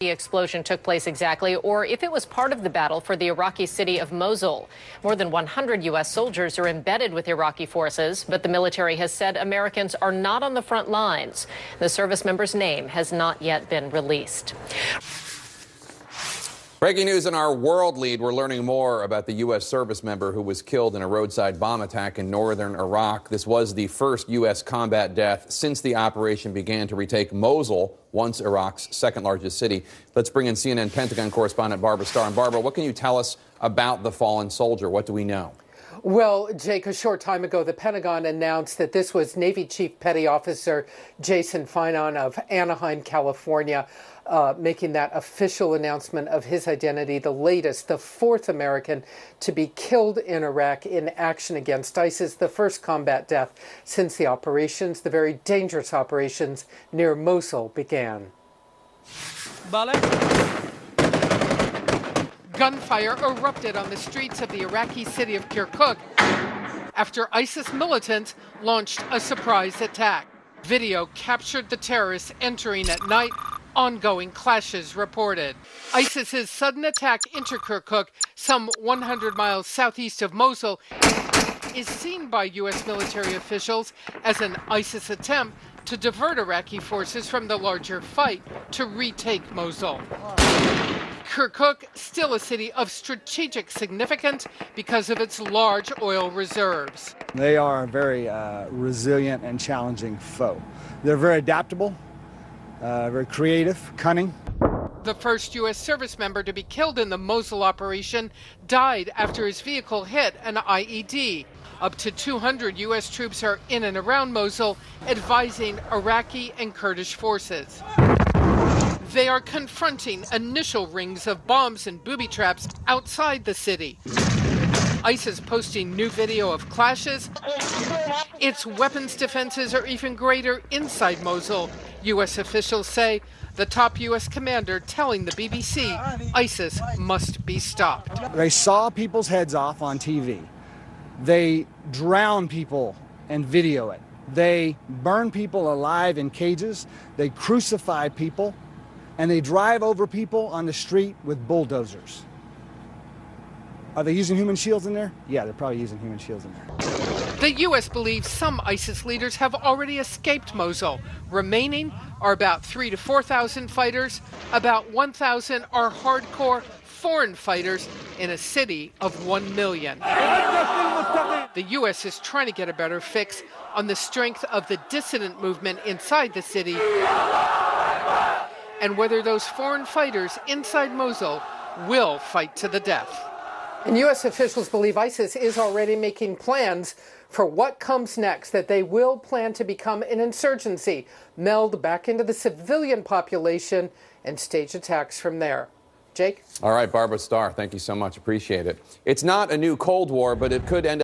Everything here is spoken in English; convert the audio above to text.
The explosion took place exactly, or if it was part of the battle for the Iraqi city of Mosul. More than 100 U.S. soldiers are embedded with Iraqi forces, but the military has said Americans are not on the front lines. The service member's name has not yet been released. Breaking news in our world lead, we're learning more about the U.S. service member who was killed in a roadside bomb attack in northern Iraq. This was the first U.S. combat death since the operation began to retake Mosul, once Iraq's second largest city. Let's bring in CNN Pentagon correspondent Barbara Starr. And Barbara, what can you tell us about the fallen soldier? What do we know? Well, Jake, a short time ago, the Pentagon announced that this was Navy Chief Petty Officer Jason Finon of Anaheim, California, making that official announcement of his identity, the latest, the fourth American to be killed in Iraq in action against ISIS, the first combat death since the operations, the very dangerous operations near Mosul began. Gunfire erupted on the streets of the Iraqi city of Kirkuk after ISIS militants launched a surprise attack. Video captured the terrorists entering at night. Ongoing clashes reported. ISIS's sudden attack into Kirkuk, some 100 miles southeast of Mosul, is seen by U.S. military officials as an ISIS attempt to divert Iraqi forces from the larger fight to retake Mosul. Kirkuk, still a city of strategic significance because of its large oil reserves. They are a very resilient and challenging foe. They're very adaptable, very creative, cunning. The first U.S. service member to be killed in the Mosul operation died after his vehicle hit an IED. Up to 200 U.S. troops are in and around Mosul, advising Iraqi and Kurdish forces. They are confronting initial rings of bombs and booby traps outside the city. ISIS posting new video of clashes. Its weapons defenses are even greater inside Mosul. U.S. officials say the top U.S. commander telling the BBC ISIS must be stopped. They saw people's heads off on TV. They drown people and video it. They burn people alive in cages. They crucify people. And they drive over people on the street with bulldozers. Are they using human shields in there? Yeah, they're probably using human shields in there. The U.S. believes some ISIS leaders have already escaped Mosul. Remaining are about 3,000 to 4,000 fighters. About 1,000 are hardcore foreign fighters in a city of 1 million. The U.S. is trying to get a better fix on the strength of the dissident movement inside the city and whether those foreign fighters inside Mosul will fight to the death. And U.S. officials believe ISIS is already making plans for what comes next, that they will plan to become an insurgency, meld back into the civilian population, and stage attacks from there. Jake? All right, Barbara Starr, thank you so much. Appreciate it. It's not a new Cold War, but it could end